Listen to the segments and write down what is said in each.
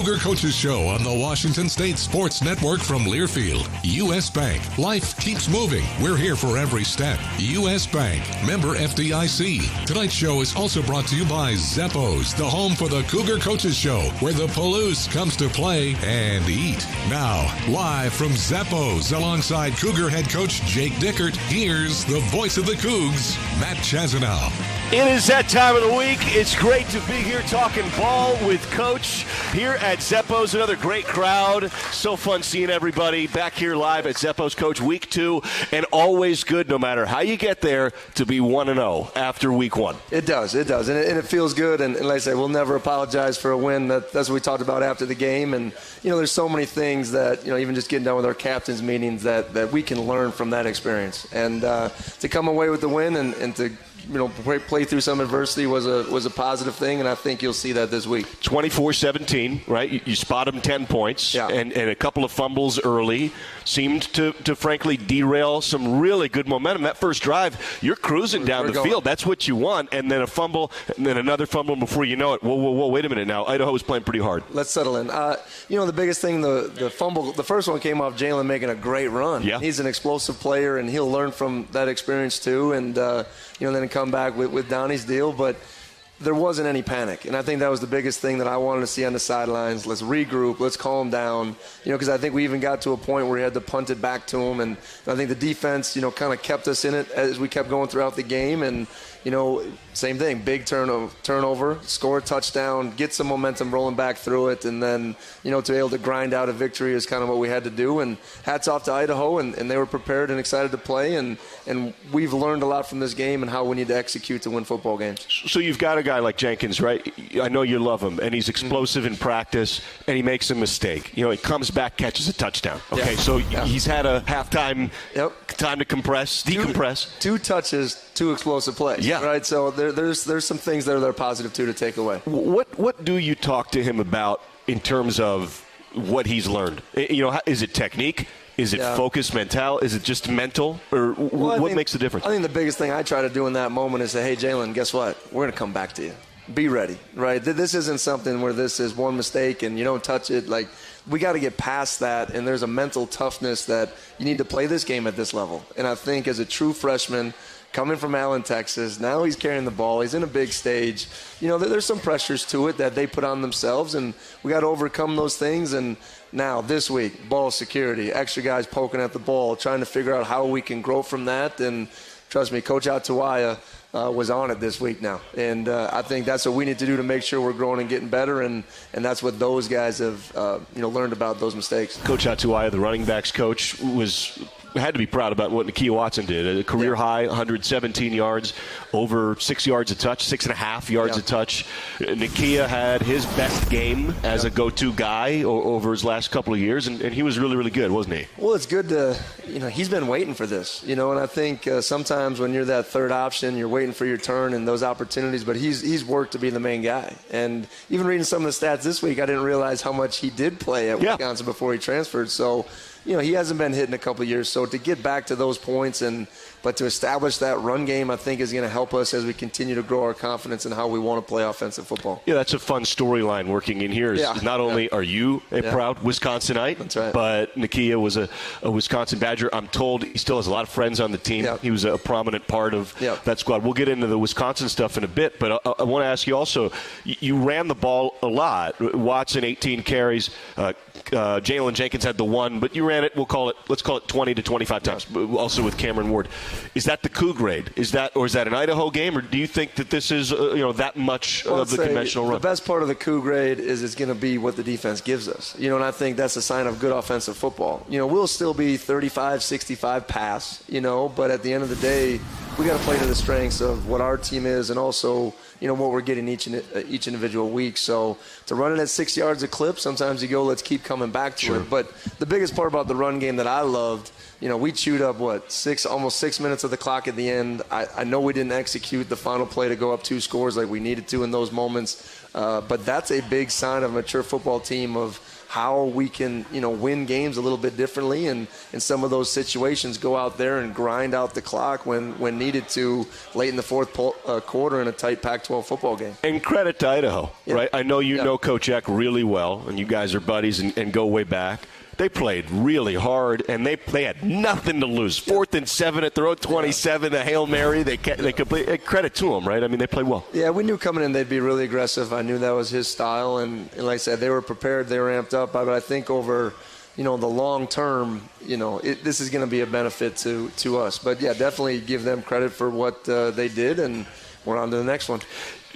Cougar Coaches Show on the Washington State Sports Network from Learfield. U.S. Bank. Life keeps moving. We're here for every step. U.S. Bank. Member FDIC. Tonight's show is also brought to you by Zappos, the home for the Cougar Coaches Show, where the Palouse comes to play and eat. Now, live from Zappos, alongside Cougar head coach Jake Dickert, here's the voice of the Cougs, Matt Chazanow. It is that time of the week. It's great to be here talking ball with Coach here at Zappos. Another great crowd. So fun seeing everybody back here live at Zappos, Coach. Week 2, and always good, no matter how you get there, to be 1-0 after week 1. It does. And it feels good. And like I say, we'll never apologize for a win. That's what we talked about after the game. And, there's so many things that, even just getting done with our captains' meetings that we can learn from that experience. And to come away with the win and to play through some adversity was a positive thing, and I think you'll see that this week. 24-17, right? You spot them 10 points, yeah. and a couple of fumbles early seemed to frankly derail some really good momentum. That first drive, you're cruising down the field. That's what you want, and then a fumble, and then another fumble before you know it. Whoa, wait a minute now. Idaho was playing pretty hard. Let's settle in. The biggest thing, the fumble, the first one came off Jalen making a great run. Yeah. He's an explosive player, and he'll learn from that experience too, and then come back with Donnie's deal, but there wasn't any panic, and I think that was the biggest thing that I wanted to see on the sidelines. Let's regroup, let's calm down, because I think we even got to a point where we had to punt it back to him, and I think the defense, kind of kept us in it as we kept going throughout the game, and same thing, big turnover, score a touchdown, get some momentum rolling back through it, and then, to be able to grind out a victory is kind of what we had to do. And hats off to Idaho, and they were prepared and excited to play, and we've learned a lot from this game and how we need to execute to win football games. So you've got a guy like Jenkins, right? I know you love him, and he's explosive in practice, and he makes a mistake. He comes back, catches a touchdown. Okay, so he's had a halftime time to decompress. Two touches, 2 explosive plays. Yeah. Right. So there's some things there that are positive too to take away. What do you talk to him about in terms of what he's learned? Is it technique? Is it focus, mental? Is it just mental? Or what makes the difference? I think the biggest thing I try to do in that moment is say, hey, Jalen, guess what? We're going to come back to you. Be ready, right? This isn't something where this is one mistake and you don't touch it. Like, we got to get past that, and there's a mental toughness that you need to play this game at this level. And I think as a true freshman, coming from Allen, Texas, now he's carrying the ball. He's in a big stage. There's some pressures to it that they put on themselves, and we got to overcome those things. And now this week, ball security, extra guys poking at the ball, trying to figure out how we can grow from that. And trust me, Coach Atuaya was on it this week now. And I think that's what we need to do to make sure we're growing and getting better, and that's what those guys have learned about those mistakes. Coach Atuaya, the running backs coach, had to be proud about what Nakia Watson did. A career high, 117 yards, over 6 yards a touch, 6.5 yards a touch. Nakia had his best game as a go-to guy over his last couple of years, and he was really, really good, wasn't he? Well, it's good to, he's been waiting for this, and I think sometimes when you're that third option, you're waiting for your turn and those opportunities, but he's worked to be the main guy. And even reading some of the stats this week, I didn't realize how much he did play at Wisconsin before he transferred. So, he hasn't been hit in a couple of years. So to get back to those points but to establish that run game, I think is going to help us as we continue to grow our confidence in how we want to play offensive football. Yeah, that's a fun storyline working in here. Not only are you a proud Wisconsinite, that's right, but Nakia was a Wisconsin Badger. I'm told he still has a lot of friends on the team. He was a prominent part of that squad. We'll get into the Wisconsin stuff in a bit, but I want to ask you also, you ran the ball a lot. Watson, 18 carries. Jalen Jenkins had the 1, but you ran it, let's call it 20 to 25 times, also with Cameron Ward. Is that the coup grade? Is that an Idaho game, or do you think that this is that much of the conventional run? The best part of the coup grade is it's going to be what the defense gives us. And I think that's a sign of good offensive football. We'll still be 35-65 pass, but at the end of the day, we got to play to the strengths of what our team is and also what we're getting each individual week. So to run it at 6 yards a clip, sometimes you go, let's keep coming back to it. But the biggest part about the run game that I loved, we chewed up, almost 6 minutes of the clock at the end. I know we didn't execute the final play to go up 2 scores like we needed to in those moments. But that's a big sign of a mature football team of how we can, win games a little bit differently, and in some of those situations go out there and grind out the clock when needed to late in the fourth quarter in a tight Pac-12 football game. And credit to Idaho, right? I know you know Coach Eck really well, and you guys are buddies and go way back. They played really hard, and they had nothing to lose. 4th and 7 at their own 27, a Hail Mary. They complete. Credit to them, right? I mean, they played well. Yeah, we knew coming in they'd be really aggressive. I knew that was his style, and like I said, they were prepared. They were amped up. But I think over, the long term, this is going to be a benefit to us. But, yeah, definitely give them credit for what they did, and we're on to the next one.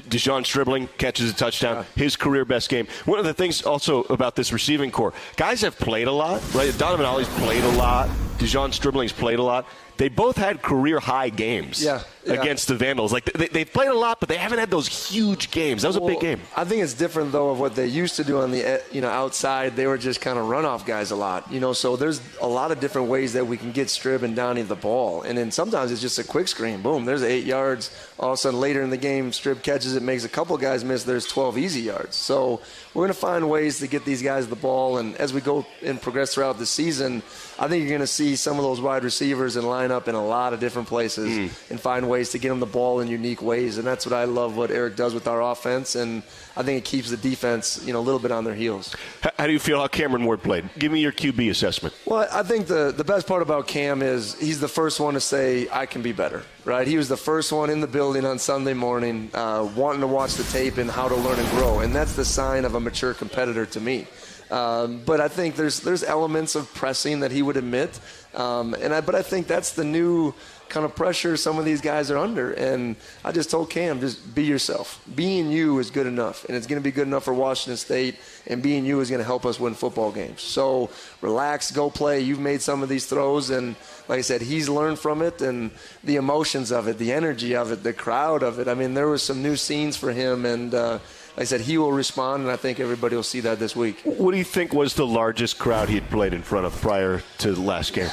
Deshaun Stribling catches a touchdown, his career best game. One of the things also about this receiving core, guys have played a lot, right? Donovan Ollie's played a lot. Deshaun Stribling's played a lot. They both had career-high games against the Vandals. Like they've played a lot, but they haven't had those huge games. That was a big game. I think it's different, though, of what they used to do on the outside. They were just kind of runoff guys a lot. So there's a lot of different ways that we can get Strib and Donnie the ball. And then sometimes it's just a quick screen. Boom, there's 8 yards. All of a sudden, later in the game, Strib catches it, makes a couple guys miss. There's 12 easy yards. So we're going to find ways to get these guys the ball. And as we go and progress throughout the season, I think you're going to see some of those wide receivers and line up in a lot of different places and find ways to get them the ball in unique ways. And that's what I love what Eric does with our offense. And I think it keeps the defense, a little bit on their heels. How do you feel how Cameron Ward played? Give me your QB assessment. Well, I think the best part about Cam is he's the first one to say, I can be better, right? He was the first one in the building on Sunday morning wanting to watch the tape and how to learn and grow. And that's the sign of a mature competitor to me. But I think there's elements of pressing that he would admit. But I think that's the new kind of pressure some of these guys are under. And I just told Cam, just be yourself. Being you is good enough, and it's going to be good enough for Washington State, and being you is going to help us win football games. So relax, go play. You've made some of these throws, and like I said, he's learned from it, and the emotions of it, the energy of it, the crowd of it. I mean, there was some new scenes for him, and like I said, he will respond, and I think everybody will see that this week. What do you think was the largest crowd he had played in front of prior to the last game?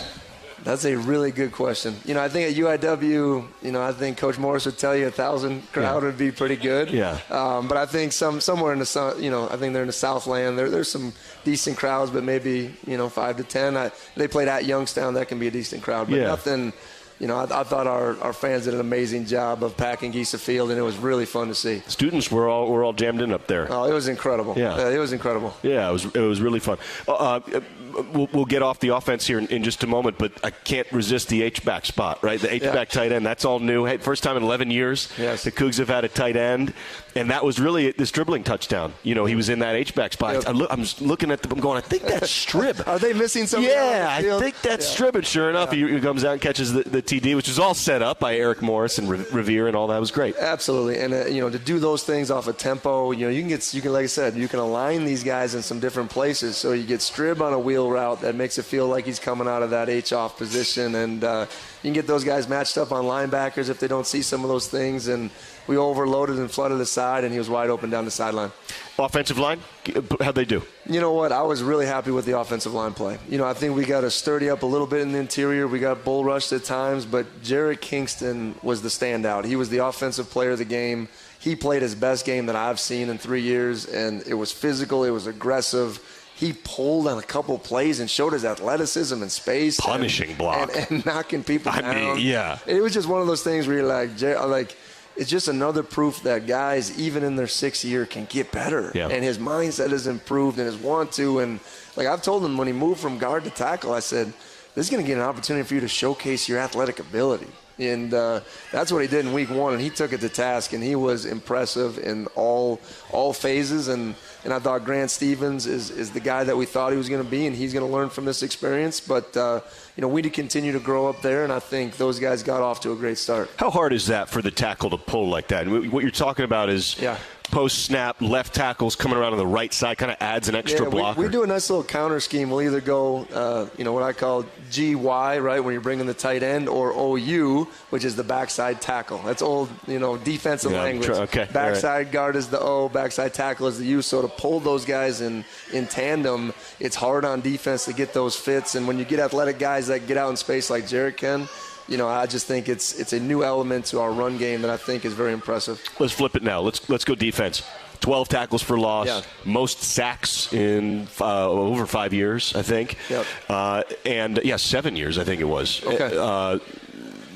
That's a really good question. I think at UIW, I think Coach Morris would tell you 1,000 crowd would be pretty good. Yeah. But I think somewhere in the I think they're in the Southland. There's some decent crowds, but maybe 5 to 10. They played at Youngstown. That can be a decent crowd, but nothing. I thought our fans did an amazing job of packing Geisa Field, and it was really fun to see. Students were all jammed in up there. Oh, it was incredible. Yeah, it was incredible. Yeah, it was really fun. We'll get off the offense here in just a moment, but I can't resist the H-back spot, right? The H-back tight end, that's all new. Hey, first time in 11 years the Cougs have had a tight end, and that was really this dribbling touchdown. He was in that H-back spot. Yep. I'm looking at them going, I think that's Strib. Are they missing something? Yeah, I think that's Strib, and sure enough, he comes out and catches the TD, which was all set up by Eric Morris and Revere and all that. It was great. Absolutely, and to do those things off a tempo, you can like I said, you can align these guys in some different places. So you get Strib on a wheel route that makes it feel like he's coming out of that H-off position, and you can get those guys matched up on linebackers if they don't see some of those things. And we overloaded and flooded the side, and he was wide open down the sideline. Offensive line, how'd they do? You know what? I was really happy with the offensive line play. I think we got to sturdy up a little bit in the interior. We got bull rushed at times, but Jarrett Kingston was the standout. He was the offensive player of the game. He played his best game that I've seen in 3 years, and it was physical. It was aggressive. He pulled on a couple plays and showed his athleticism and space. Punishing block. And knocking people down. I mean, yeah. It was just one of those things where you're like, it's just another proof that guys, even in their 6th year, can get better. Yeah. And his mindset has improved and his want to. And, I've told him when he moved from guard to tackle, I said, this is going to get an opportunity for you to showcase your athletic ability. And that's what he did in week 1, and he took it to task, and he was impressive in all phases. And I thought Grant Stevens is the guy that we thought he was going to be, and he's going to learn from this experience. But, we did continue to grow up there, and I think those guys got off to a great start. How hard is that for the tackle to pull like that? And what you're talking about is post-snap, left tackles coming around on the right side, kind of adds an extra blocker. We do a nice little counter scheme. We'll either go, what I call GY, right, when you're bringing the tight end, or OU, which is the backside tackle. That's old, defensive language. Okay. Backside guard is the O, backside tackle is the U. So to pull those guys in tandem, it's hard on defense to get those fits. And when you get athletic guys that get out in space like Jarrett can, I just think it's a new element to our run game that I think is very impressive. Let's flip it now. Let's go defense. 12 tackles for loss, most sacks in over 5 years, I think. And 7 years, I think it was. Okay.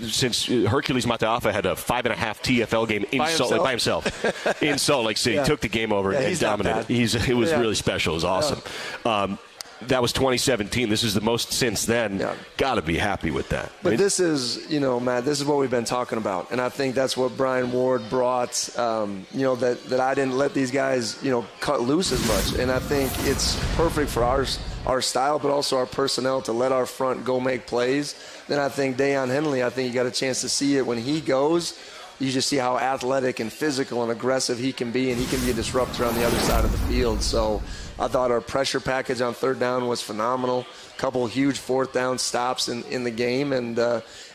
Since Hercules Mataafa had a 5.5 TFL game by himself in Salt Lake City, took the game over and dominated. It was really special. It was awesome. That was 2017. This is the most since then. Got to be happy with that. But this is, Matt, this is what we've been talking about. And I think that's what Brian Ward brought, that I didn't let these guys, cut loose as much. And I think it's perfect for our style, but also our personnel to let our front go make plays. Then I think Deion Henley, you got a chance to see it when he goes. You just see how athletic and physical and aggressive he can be, and he can be a disruptor on the other side of the field. So I thought our pressure package on third down was phenomenal. A couple huge fourth down stops in the game. And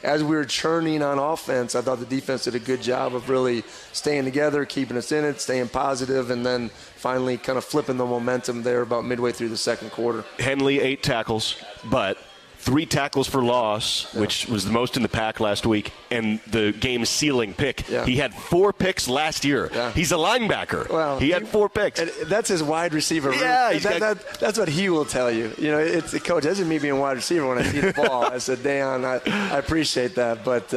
as we were churning on offense, I thought the defense did a good job of really staying together, keeping us in it, staying positive, and then finally kind of flipping the momentum there about midway through the second quarter. Henley, 8 tackles, but 3 tackles for loss, which was the most in the pack last week, and the game sealing pick. He had 4 picks last year. He's a linebacker. Well, he had 4 picks. That's his wide receiver. That's what he will tell you. It's coach. That's me being wide receiver when I see the ball. I said, Deion, I appreciate that, but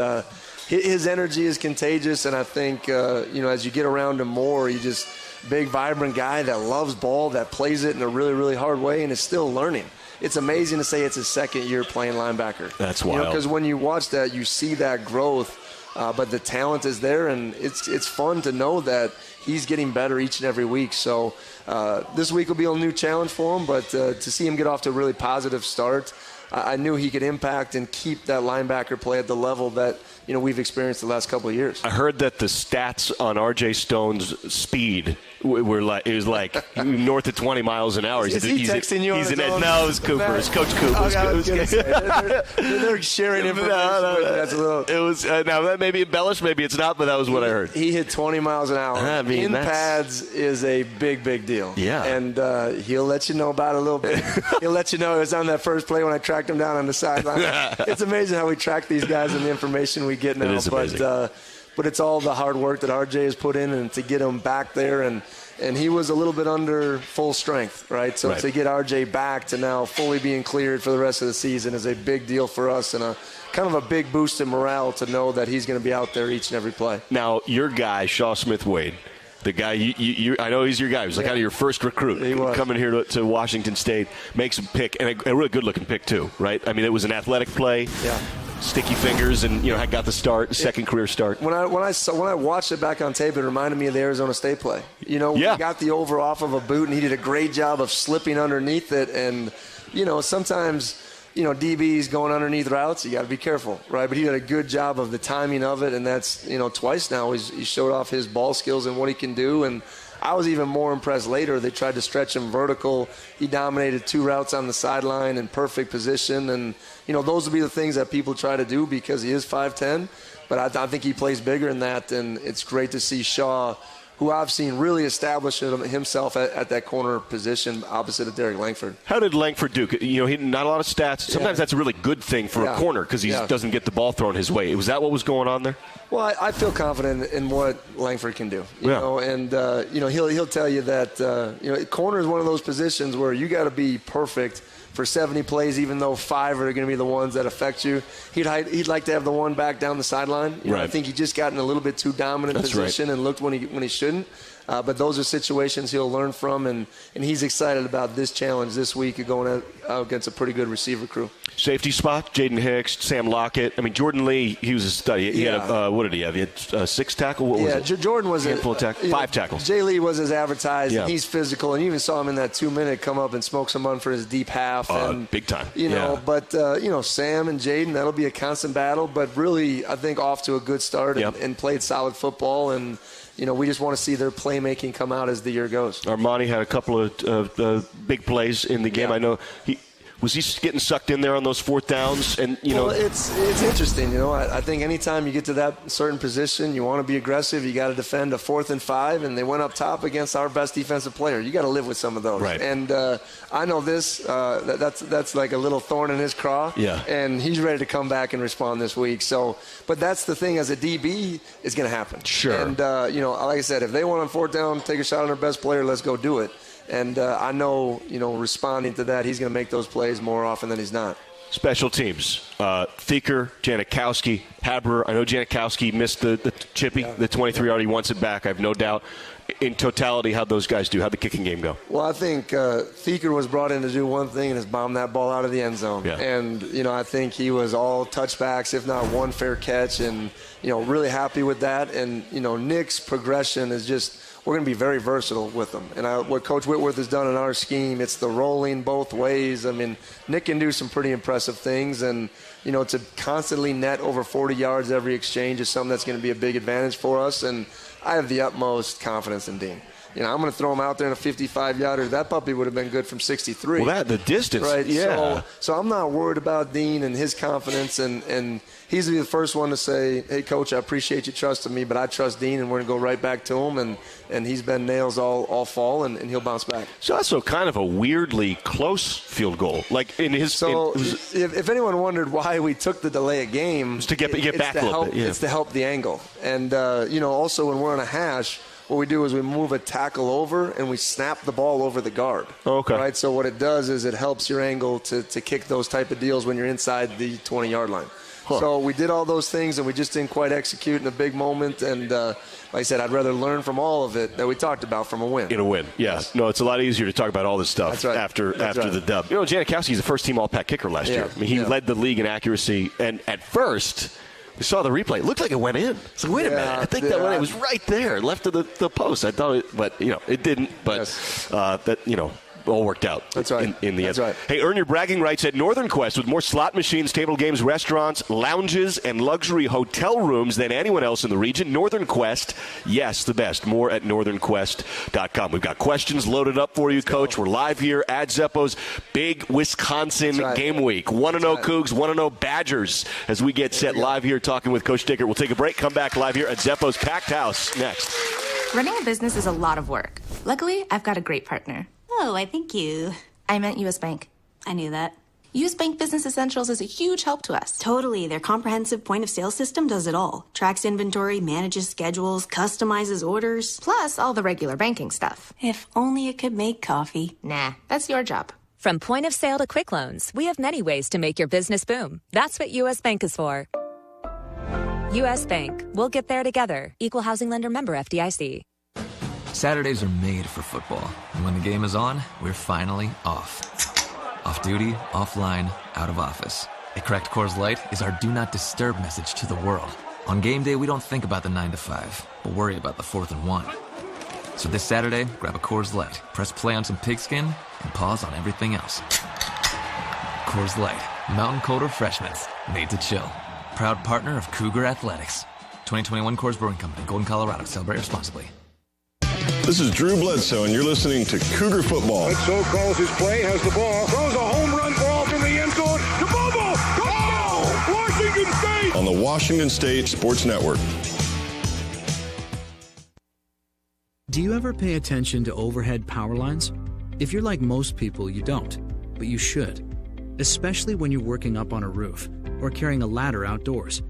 his energy is contagious, and I think as you get around him more, he just big, vibrant guy that loves ball, that plays it in a really, really hard way, and is still learning. It's amazing to say it's his second year playing linebacker. That's wild. Because when you watch that, you see that growth, but the talent is there, and it's fun to know that he's getting better each and every week. So this week will be a new challenge for him, but to see him get off to a really positive start, I knew he could impact and keep that linebacker play at the level that we've experienced the last couple of years. I heard that the stats on R.J. Stone's speed were like north of 20 miles an hour. Is he texting you on his own? No, it was Cooper. It's Coach Cooper. They're sharing information. That's a little. It was now that may be embellished, maybe it's not, but that was what I heard. He hit 20 miles an hour. In pads is a big, big deal. Yeah, and he'll let you know about it a little bit. He'll let you know it was on that first play when I tracked him down on the sideline. It's amazing how we track these guys and the information we get now. It is amazing. But it's all the hard work that RJ has put in, and to get him back there, and he was a little bit under full strength, right? So to get RJ back to now fully being cleared for the rest of the season is a big deal for us, and a kind of a big boost in morale to know that he's going to be out there each and every play. Now, your guy, Shaw Smith-Wade, the guy, I know he's your guy. He was like kind of your first recruit coming here to Washington State, makes a pick, and a really good-looking pick too, right? I mean, it was an athletic play. Yeah. Sticky fingers, and I got the second career start. When I watched it back on tape, it reminded me of the Arizona State play. We got the over off of a boot, and he did a great job of slipping underneath it. And sometimes DBs going underneath routes, you got to be careful, right? But he did a good job of the timing of it, and that's twice now he showed off his ball skills and what he can do. And I was even more impressed later. They tried to stretch him vertical. He dominated 2 routes on the sideline in perfect position. And, those will be the things that people try to do because he is 5'10". But I think he plays bigger than that. And it's great to see Shaw, who I've seen really establish himself at that corner position opposite of Derek Langford. How did Langford do? He not a lot of stats. Sometimes that's a really good thing for a corner because he doesn't get the ball thrown his way. Was that what was going on there? Well, I feel confident in what Langford can do. And he'll tell you that corner is one of those positions where you got to be perfect for 70 plays, even though 5 are going to be the ones that affect you. He'd like to have the one back down the sideline. I think he just got in a little bit too dominant position and looked when he shouldn't. But those are situations he'll learn from, and he's excited about this challenge this week of going out against a pretty good receiver crew. Safety spot, Jaden Hicks, Sam Lockett. I mean, Jordan Lee, he was a study. He had what did he have? He had 6 tackles? What was it? Jordan was handful of tackles. 5 tackles. Jay Lee was as advertised, and he's physical, and you even saw him in that 2-minute come up and smoke someone for his deep half. Big time. But Sam and Jaden, that'll be a constant battle, but really, I think off to a good start and played solid football, and we just want to see their playmaking come out as the year goes. Armani had a couple of big plays in the game. I know Was he getting sucked in there on those fourth downs? And well, it's interesting. I think anytime you get to that certain position, you want to be aggressive. You got to defend a 4th and 5, and they went up top against our best defensive player. You got to live with some of those. Right. And I know this. That's like a little thorn in his craw. Yeah. And he's ready to come back and respond this week. So, but that's the thing. As a DB, it's going to happen. Sure. And like I said, if they want on 4th down, take a shot on their best player, let's go do it. And I know, responding to that, he's going to make those plays more often than he's not. Special teams. Dickert, Janikowski, Haber. I know Janikowski missed the chippy, the 23-yard. He wants it back, I have no doubt. In totality, how'd those guys do? How'd the kicking game go? Well, I think Dickert was brought in to do one thing and has bombed that ball out of the end zone. Yeah. And, I think he was all touchbacks, if not one fair catch, and, really happy with that. And, Nick's progression is just – we're going to be very versatile with them. And what Coach Whitworth has done in our scheme, it's the rolling both ways. I mean, Nick can do some pretty impressive things. And, to constantly net over 40 yards every exchange is something that's going to be a big advantage for us. And I have the utmost confidence in Dean. I'm going to throw him out there in a 55-yarder. That puppy would have been good from 63. Well, the distance. Right, yeah. So I'm not worried about Dean and his confidence, and he's the first one to say, hey, Coach, I appreciate you trusting me, but I trust Dean, and we're going to go right back to him, and he's been nails all fall, and he'll bounce back. So that's kind of a weirdly close field goal. Like in his. So if anyone wondered why we took the delay of game, to get back a little bit. Yeah. It's to help the angle. And, also when we're on a hash, what we do is we move a tackle over and we snap the ball over the guard. Okay. Right? So what it does is it helps your angle to kick those type of deals when you're inside the 20-yard line. Huh. So we did all those things, and we just didn't quite execute in a big moment. And like I said, I'd rather learn from all of it that we talked about from a win. In a win, yeah. Yes. No, it's a lot easier to talk about all this stuff after the dub. Janikowski's a first-team All-Pac kicker last year. I mean, he led the league in accuracy, and at first – we saw the replay. It looked like it went in. So wait a minute. I think that went in. It was right there, left of the post. I thought it, but it didn't. But all worked out. That's right. In the end. That's right. Hey, earn your bragging rights at Northern Quest with more slot machines, table games, restaurants, lounges, and luxury hotel rooms than anyone else in the region. Northern Quest, yes, the best. More at northernquest.com. We've got questions loaded up for you, Coach. We're live here at Zeppo's big Wisconsin game week. 1-0 Cougs, 1-0 Badgers as we get set live here talking with Coach Dickert. We'll take a break, come back live here at Zeppo's Packed House next. Running a business is a lot of work. Luckily, I've got a great partner. Oh, I think you... I meant U.S. Bank. I knew that. U.S. Bank Business Essentials is a huge help to us. Totally. Their comprehensive point-of-sale system does it all. Tracks inventory, manages schedules, customizes orders. Plus all the regular banking stuff. If only it could make coffee. Nah, that's your job. From point of sale to quick loans, we have many ways to make your business boom. That's what U.S. Bank is for. U.S. Bank. We'll get there together. Equal housing lender member FDIC. Saturdays are made for football. And when the game is on, we're finally off. Off duty, offline, out of office. A cracked Coors Light is our do not disturb message to the world. On game day, we don't think about the 9 to 5, but worry about the 4th and 1. So this Saturday, grab a Coors Light, press play on some pigskin, and pause on everything else. Coors Light, mountain cold refreshments, made to chill. Proud partner of Cougar Athletics. 2021 Coors Brewing Company, Golden, Colorado. Celebrate responsibly. This is Drew Bledsoe, and you're listening to Cougar Football. Bledsoe calls his play, has the ball, throws a home run ball from the end zone to Bobo. Touchdown! Washington State! On the Washington State Sports Network. Do you ever pay attention to overhead power lines? If you're like most people, you don't, but you should. Especially when you're working up on a roof or carrying a ladder outdoors.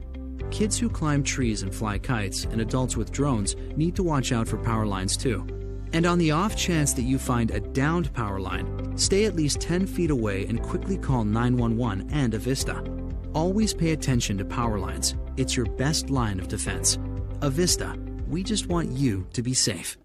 Kids who climb trees and fly kites and adults with drones need to watch out for power lines too. And on the off chance that you find a downed power line, stay at least 10 feet away and quickly call 911 and Avista. Always pay attention to power lines. It's your best line of defense. Avista, we just want you to be safe.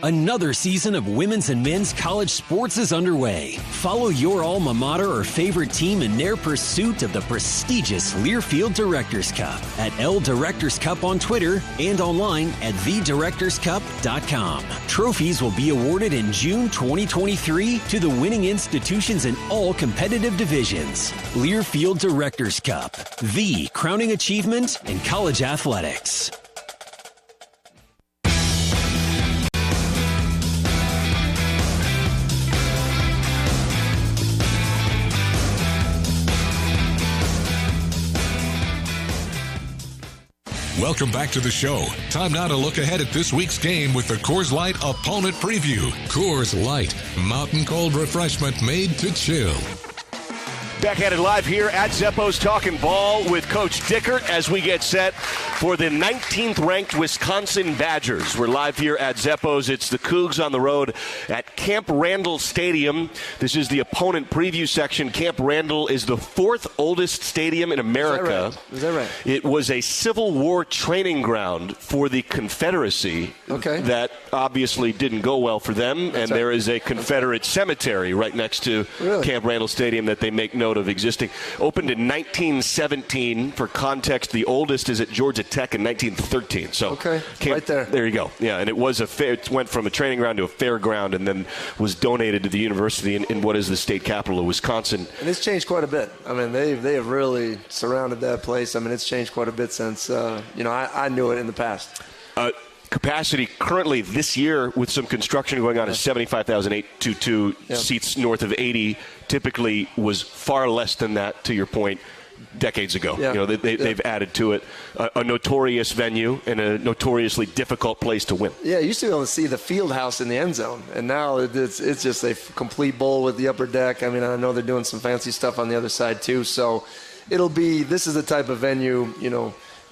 Another season of women's and men's college sports is underway. Follow your alma mater or favorite team in their pursuit of the prestigious Learfield Directors Cup at L Directors Cup on Twitter and online at thedirectorscup.com. Trophies will be awarded in June 2023 to the winning institutions in all competitive divisions. Learfield Directors Cup, the crowning achievement in college athletics. Welcome back to the show. Time now to look ahead at this week's game with the Coors Light Opponent Preview. Coors Light, mountain cold refreshment made to chill. Back at it live here at Zeppo's Talking Ball with Coach Dickert as we get set for the 19th ranked Wisconsin Badgers. We're live here at Zeppo's. It's the Cougs on the road at Camp Randall Stadium. This is the opponent preview section. Camp Randall is the fourth oldest stadium in America. Is that right? It was a Civil War training ground for the Confederacy. Okay. That obviously didn't go well for them, and there is a Confederate cemetery right next to Camp Randall Stadium that they make note of existing. Opened in 1917. For context, the oldest is at Georgia Tech in 1913. So right there. There you go. Yeah, and it was it went from a training ground to a fairground, and then was donated to the university in what is the state capital of Wisconsin. And it's changed quite a bit. I mean, they have really surrounded that place. I mean, it's changed quite a bit since I knew it in the past. Capacity currently this year with some construction going on is 75,822 seats north of 80. Typically was far less than that, to your point, decades ago. They've added to it. A notorious venue and a notoriously difficult place to win. Yeah, you used to be able to see the field house in the end zone, and now it's just a complete bowl with the upper deck. I mean, I know they're doing some fancy stuff on the other side too, so this is the type of venue,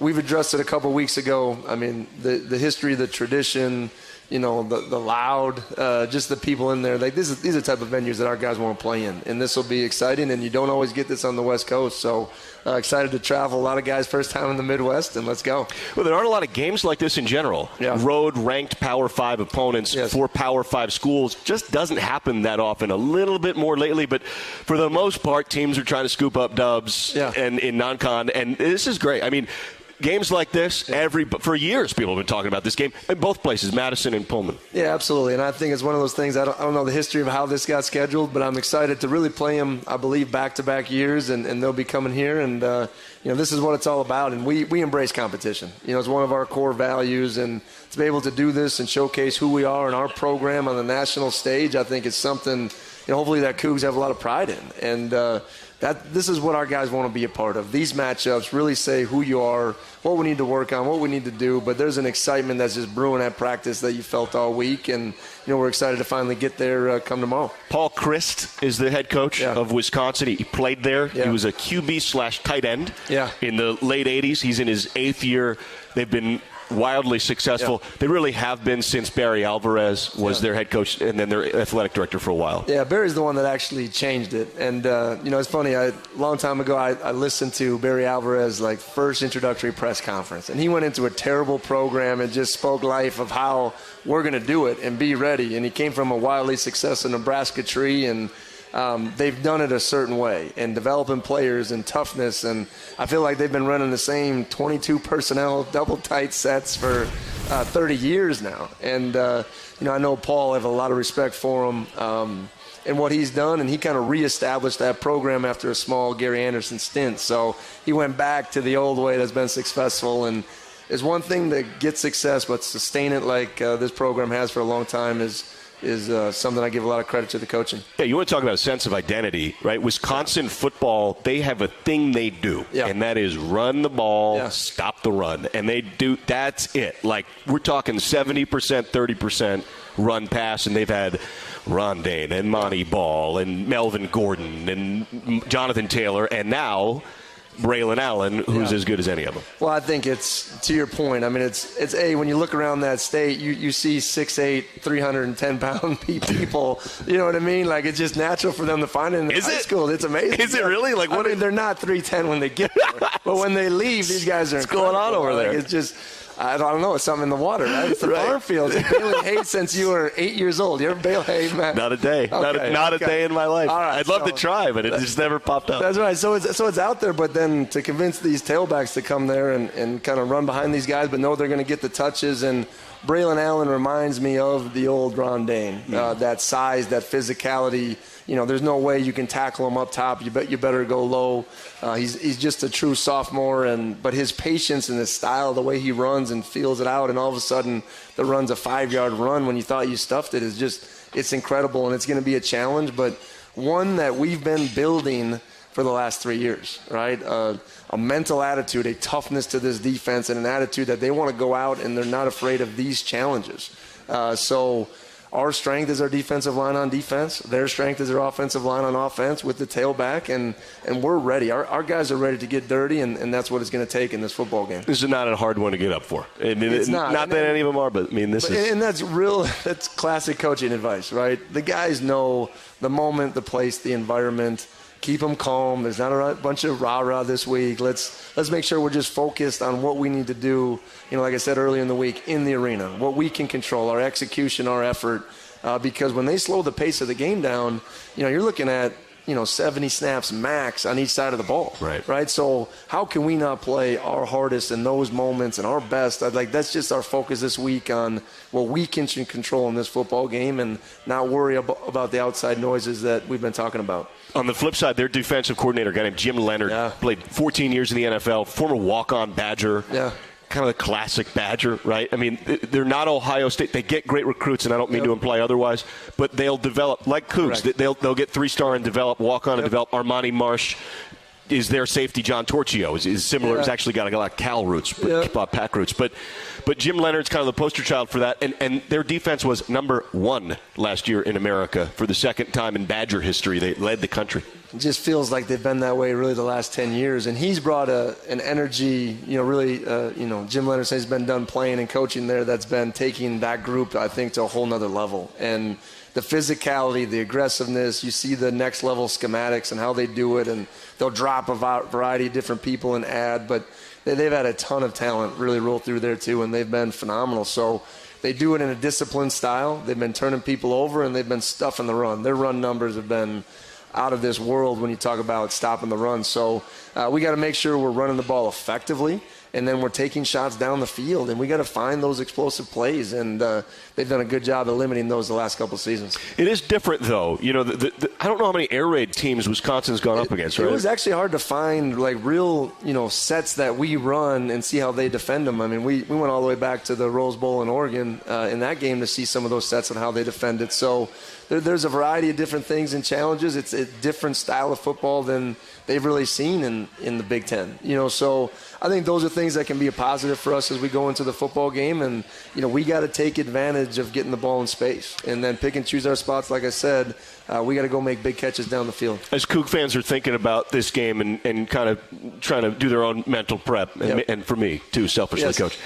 we've addressed it a couple weeks ago. I mean, the history, the tradition, the loud, just the people in there. Like these are the type of venues that our guys want to play in, and this will be exciting. And you don't always get this on the West Coast, so excited to travel. A lot of guys first time in the Midwest, and let's go. Well, there aren't a lot of games like this in general. Road ranked Power 5 opponents for Power 5 schools just doesn't happen that often. A little bit more lately, but for the most part, teams are trying to scoop up dubs and in non-con, and this is great. I mean, games like this, for years people have been talking about this game in both places, Madison and Pullman. Yeah, absolutely. And I think it's one of those things, I don't know the history of how this got scheduled, but I'm excited to really play them, I believe, back-to-back years, and they'll be coming here. And, this is what it's all about. And we embrace competition. It's one of our core values. And to be able to do this and showcase who we are in our program on the national stage, I think it's something, hopefully that Cougs have a lot of pride in. And this is what our guys want to be a part of. These matchups really say who you are, what we need to work on, what we need to do. But there's an excitement that's just brewing at practice that you felt all week. And, we're excited to finally get there come tomorrow. Paul Christ is the head coach of Wisconsin. He played there. He was a QB/tight end in the late 80s. He's in his 8th year. They've been wildly successful. They really have been since Barry Alvarez was their head coach and then their athletic director for a while. Yeah, Barry's the one that actually changed it. And, it's funny. A long time ago, I listened to Barry Alvarez, first introductory press conference. And he went into a terrible program and just spoke life of how we're going to do it and be ready. And he came from a wildly successful Nebraska tree, and they've done it a certain way and developing players and toughness. And I feel like they've been running the same 22 personnel, double tight sets for 30 years now. And, I know Paul, I have a lot of respect for him and what he's done. And he kind of reestablished that program after a small Gary Anderson stint. So he went back to the old way that's been successful. And it's one thing to get success, but sustain it like this program has for a long time is something I give a lot of credit to the coaching. Yeah, you want to talk about a sense of identity, right? Wisconsin football, they have a thing they do, and that is run the ball, stop the run. And they do, that's it. We're talking 70%, 30% run pass, and they've had Rondane and Monty Ball and Melvin Gordon and Jonathan Taylor, and now Braylon Allen, who's as good as any of them. Well, I think it's, to your point, I mean, it's when you look around that state, you see 6'8", 310-pound people, you know what I mean? It's just natural for them to find it in high school. It's amazing. Is it really? They're not 310 when they get there, but when they leave, these guys are incredible. What's going on over there? It's just, I don't know, it's something in the water, right? It's the farm fields. You've Bailey Hay since you were 8 years old. You're Bailey Hay, man. Not a day. Not a day in my life. All right, I'd love to try, but it just never popped up. That's right. So it's out there, but then to convince these tailbacks to come there and kind of run behind these guys, but know they're going to get the touches. And Braylon Allen reminds me of the old Rondane, that size, that physicality. There's no way you can tackle him up top. You better go low. He's just a true sophomore, but his patience and his style, the way he runs and feels it out, and all of a sudden the run's a 5-yard run when you thought you stuffed it is just, it's incredible, and it's going to be a challenge, but one that we've been building for the last 3 years, right? A mental attitude, a toughness to this defense, and an attitude that they want to go out and they're not afraid of these challenges. So our strength is our defensive line on defense. Their strength is their offensive line on offense with the tailback, and we're ready. Our guys are ready to get dirty, and that's what it's going to take in this football game. This is not a hard one to get up for. I mean, it's not. Not that any of them are, but I mean, this is. And that's classic coaching advice, right? The guys know the moment, the place, the environment. Keep them calm. There's not a bunch of rah-rah this week. Let's make sure we're just focused on what we need to do, like I said earlier in the week, in the arena, what we can control, our execution, our effort. Because when they slow the pace of the game down, you're looking at, 70 snaps max on each side of the ball. Right? So how can we not play our hardest in those moments and our best? That's just our focus this week on what we can control in this football game and not worry about the outside noises that we've been talking about. On the flip side, their defensive coordinator, a guy named Jim Leonard, played 14 years in the NFL, former walk-on Badger. Yeah. Kind of the classic Badger, right? I mean, they're not Ohio State. They get great recruits, and I don't mean to imply otherwise, but they'll develop, like Cougs, they'll get 3-star and develop, walk on and develop. Armani Marsh is their safety. John Torchio is similar. He's actually got a lot of Cal roots, Pack roots. But Jim Leonard's kind of the poster child for that, and their defense was number 1 last year in America for the second time in Badger history. They led the country. It just feels like they've been that way really the last 10 years. And he's brought an energy, Jim Leonard says he's been done playing and coaching there that's been taking that group, I think, to a whole nother level. And the physicality, the aggressiveness, you see the next level schematics and how they do it. And they'll drop a variety of different people and add. But they've had a ton of talent really roll through there too, and they've been phenomenal. So they do it in a disciplined style. They've been turning people over, and they've been stuffing the run. Their run numbers have been out of this world when you talk about stopping the run. So we got to make sure we're running the ball effectively, and then we're taking shots down the field, and we got to find those explosive plays, and they've done a good job of limiting those the last couple of seasons. It is different, though. I don't know how many air raid teams Wisconsin's gone up against, right? It was actually hard to find, real, sets that we run and see how they defend them. I mean, we went all the way back to the Rose Bowl in Oregon in that game to see some of those sets and how they defend it. So there's a variety of different things and challenges. It's a different style of football than they've really seen in the Big Ten. So I think those are things that can be a positive for us as we go into the football game. And, we got to take advantage of getting the ball in space and then pick and choose our spots. Like I said, we got to go make big catches down the field. As Coug fans are thinking about this game and kind of trying to do their own mental prep, and for me, too, selfishly, Coach,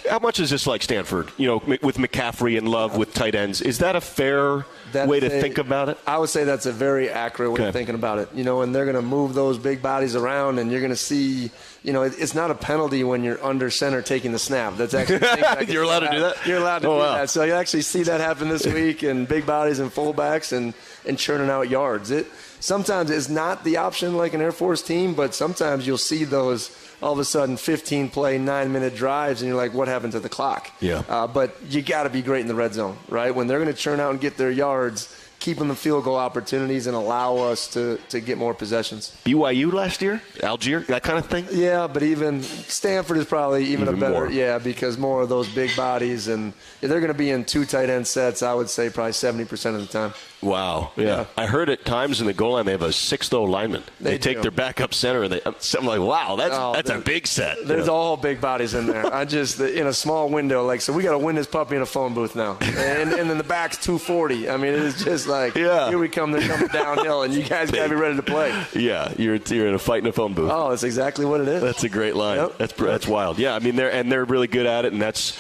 how much is this like Stanford, with McCaffrey and Love with tight ends? Is that a fair way to think about it? I would say that's a very accurate way of thinking about it. And they're going to move those big bodies around, and you're going to see, it's not a penalty when you're under center taking the snap. That's actually You're allowed to do that? You're allowed to do that. So you actually see that happen this week, and big bodies and fullbacks and churning out yards. Sometimes it's not the option like an Air Force team, but sometimes you'll see those all of a sudden 15-play, 9-minute drives, and you're like, what happened to the clock? Yeah. But you got to be great in the red zone, right? When they're going to churn out and get their yards, keep them the field goal opportunities and allow us to get more possessions. BYU last year? Algier? That kind of thing? Yeah, but even Stanford is probably even a better. More. Yeah, because more of those big bodies, and they're going to be in 2 tight end sets, I would say probably 70% of the time. Wow. Yeah. I heard at times in the goal line they have a 6th lineman. They take their backup center, and I'm like, wow, that's a big set. There's all big bodies in there. In a small window, so we got to win this puppy in a phone booth now. And then the back's 240. I mean, it is just here we come. They're coming downhill, and you guys got to be ready to play. Yeah, you're in a fight in a phone booth. Oh, that's exactly what it is. That's a great line. Yep. That's wild. Yeah, I mean, they're really good at it, and that's.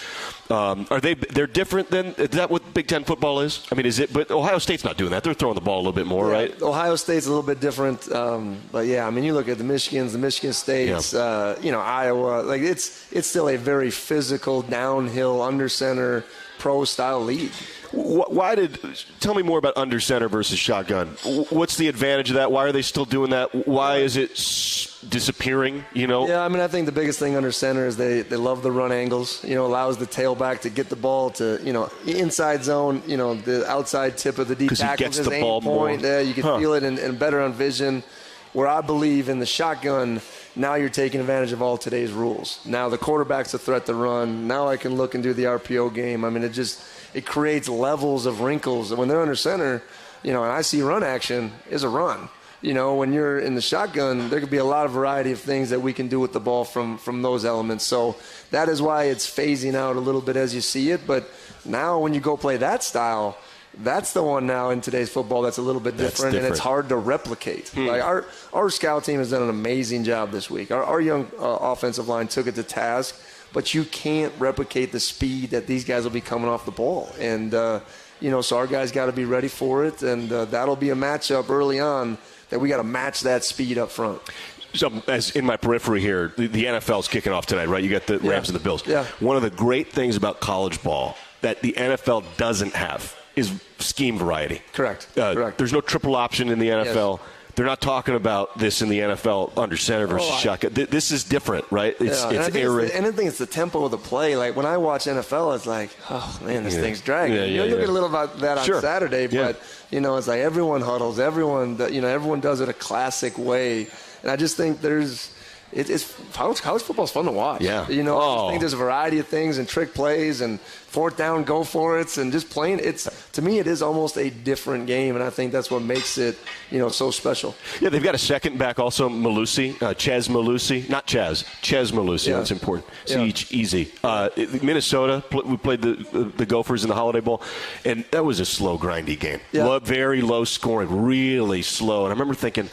They're different than, is that what Big Ten football is? I mean, is it, but Ohio State's not doing that. They're throwing the ball a little bit more, right? Ohio State's a little bit different. But yeah, I mean, you look at the Michigan States, Iowa, it's still a very physical, downhill, under center, pro style league. Tell me more about under center versus shotgun. What's the advantage of that? Why are they still doing that? Why is it disappearing, Yeah, I mean, I think the biggest thing under center is they love the run angles, allows the tailback to get the ball to, inside zone, the outside tip of the D tackle. Because he gets the ball point. more. Yeah, you can feel it and better on vision. Where I believe in the shotgun, now you're taking advantage of all today's rules. Now the quarterback's a threat to run. Now I can look and do the RPO game. I mean, it creates levels of wrinkles. When they're under center, and I see run action is a run. when you're in the shotgun, there could be a lot of variety of things that we can do with the ball from those elements. So that is why it's phasing out a little bit as you see it. But now when you go play that style, that's the one now in today's football that's a little bit different, and it's hard to replicate. Like our scout team has done an amazing job this week. Our young offensive line took it to task, but you can't replicate the speed that these guys will be coming off the ball. And, so our guys got to be ready for it, and that'll be a matchup early on that we got to match that speed up front. So, as in my periphery here, the NFL's kicking off tonight, right? You got the Rams and the Bills. Yeah. One of the great things about college ball that the NFL doesn't have is scheme variety. Correct. There's no triple option in the NFL. Yes. They're not talking about this in the NFL under center versus shotgun. This is different, right? It's and I think it's the tempo of the play. Like when I watch NFL, it's like, oh man, this thing's dragging. You'll get a little about that on Saturday, but it's like everyone huddles, everyone does it a classic way, and I just think college football's fun to watch. Yeah. I just think there's a variety of things and trick plays and fourth down, go for it, and just playing. To me, it is almost a different game, and I think that's what makes it, so special. Yeah, they've got a second back also, Malusi, Ches Malusi. Yeah. That's important. C-H-E-Z. Minnesota, we played the Gophers in the Holiday Bowl, and that was a slow, grindy game. Yeah. Very low scoring, really slow. And I remember thinking,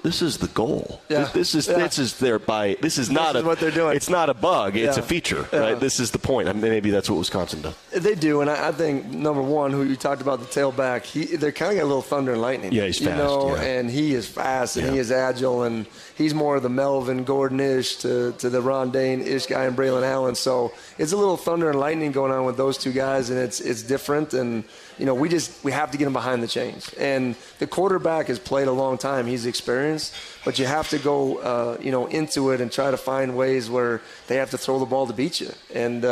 this is the goal. Yeah. This is what they're doing. It's not a bug. It's a feature, right? This is the point. I mean, maybe that's what Wisconsin does. They do, and I think number one, who you talked about, the tailback, they're kind of got a little thunder and lightning. Yeah, he's fast. And he is fast and he is agile, and he's more of the Melvin Gordon-ish to the Ron Dane-ish guy and Braylon Allen. So it's a little thunder and lightning going on with those two guys, and it's different. And we have to get him behind the chains. And the quarterback has played a long time. He's experienced, but you have to go, into it and try to find ways where they have to throw the ball to beat you. And,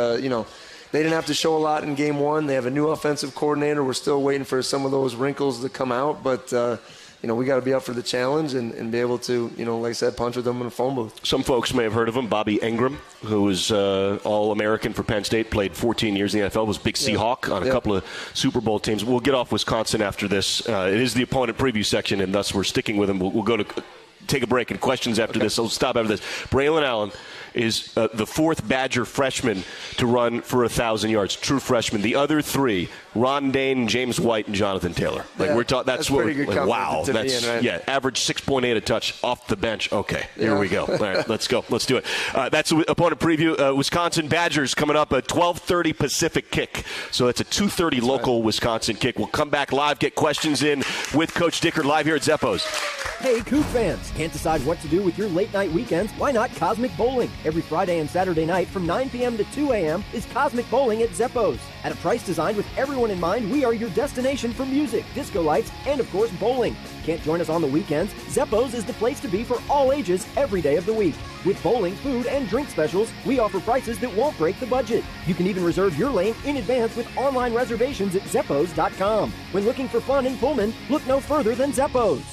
they didn't have to show a lot in game one. They have a new offensive coordinator. We're still waiting for some of those wrinkles to come out, but we got to be up for the challenge and be able to, like I said, punch with them in a phone booth. Some folks may have heard of him. Bobby Engram, who was All-American for Penn State, played 14 years in the NFL, was Big Seahawk on a couple of Super Bowl teams. We'll get off Wisconsin after this. It is the opponent preview section, and thus we're sticking with him. We'll go to take a break and questions after this. So we'll stop after this. Braylon Allen is the fourth Badger freshman to run for 1,000 yards, true freshman. The other three, Ron Dane, James White, and Jonathan Taylor. We're talking. That's what. Wow. That's average 6.8 a touch off the bench. Okay, here we go. All right, let's go. Let's do it. That's the opponent preview. Wisconsin Badgers coming up at 12:30 Pacific kick. So that's a 2:30 local Wisconsin kick. We'll come back live, get questions in with Coach Dickert live here at Zeppo's. Hey, Coug fans, can't decide what to do with your late-night weekends? Why not Cosmic Bowling? Every Friday and Saturday night from 9 p.m. to 2 a.m. is Cosmic Bowling at Zeppo's. At a price designed with everyone in mind, we are your destination for music, disco lights, and of course, bowling. Can't join us on the weekends? Zeppo's is the place to be for all ages every day of the week. With bowling, food, and drink specials, we offer prices that won't break the budget. You can even reserve your lane in advance with online reservations at Zeppos.com. When looking for fun in Pullman, look no further than Zeppo's.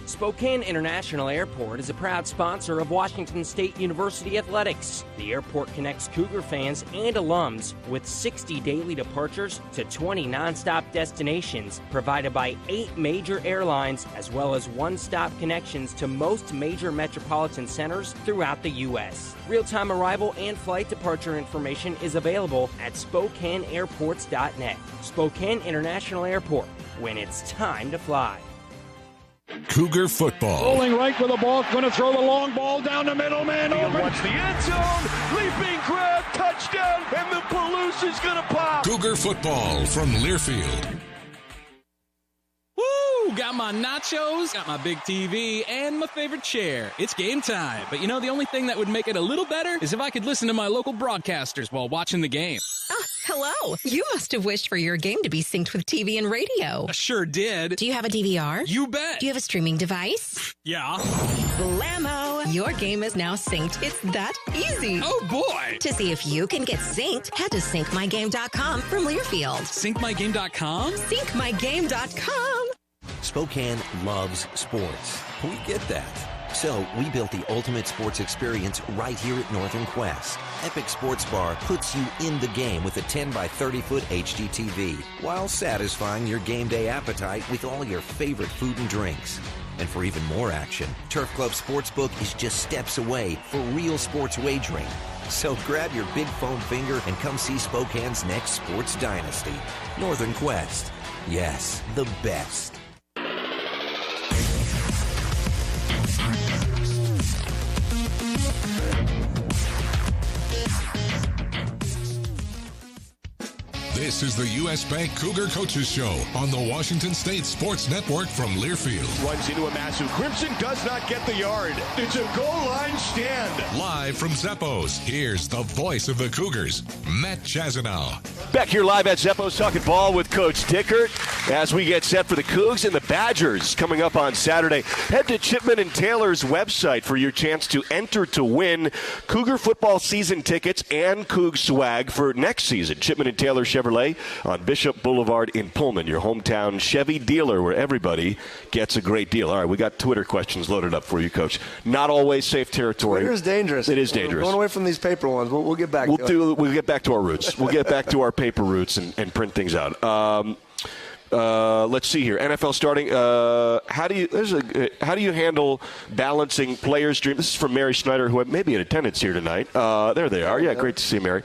Spokane International Airport is a proud sponsor of Washington State University Athletics. The airport connects Cougar fans and alums with 60 daily departures to 20 nonstop destinations provided by 8 major airlines, as well as one-stop connections to most major metropolitan centers throughout the U.S. Real-time arrival and flight departure information is available at SpokaneAirports.net. Spokane International Airport, when it's time to fly. Cougar football. Rolling right for the ball. Going to throw the long ball down the middle. Man over. Watch the end zone. Leaping grab. Touchdown. And the Palouse is going to pop. Cougar football from Learfield. Woo! Got my nachos, got my big TV, and my favorite chair. It's game time. But the only thing that would make it a little better is if I could listen to my local broadcasters while watching the game. Oh, hello. You must have wished for your game to be synced with TV and radio. I sure did. Do you have a DVR? You bet. Do you have a streaming device? Yeah. Blammo! Your game is now synced. It's that easy. Oh, boy. To see if you can get synced, head to syncmygame.com from Learfield. Syncmygame.com? Syncmygame.com. Spokane loves sports. We get that. So we built the ultimate sports experience right here at Northern Quest. Epic Sports Bar puts you in the game with a 10 by 30-foot HD TV while satisfying your game day appetite with all your favorite food and drinks. And for even more action, Turf Club Sportsbook is just steps away for real sports wagering. So grab your big foam finger and come see Spokane's next sports dynasty. Northern Quest. Yes, the best. This is the U.S. Bank Cougar Coaches Show on the Washington State Sports Network from Learfield. Runs into a massive. Crimson does not get the yard. It's a goal line stand. Live from Zappos, here's the voice of the Cougars, Matt Chazanow. Back here live at Zappos talking ball with Coach Dickert as we get set for the Cougs and the Badgers coming up on Saturday. Head to Chipman and Taylor's website for your chance to enter to win Cougar football season tickets and Coug swag for next season. Chipman and Taylor Chevrolet on Bishop Boulevard in Pullman, your hometown Chevy dealer where everybody gets a great deal. All right, we got Twitter questions loaded up for you, Coach. Not always safe territory. Twitter's dangerous. It is dangerous. We're going away from these paper ones. We'll get back to it. We'll get back to our roots. We'll get back to our paper roots and print things out. Let's see here. NFL starting. How do you handle balancing players' dreams? This is from Mary Snyder, who may be in attendance here tonight. There they are. Yeah, great to see Mary.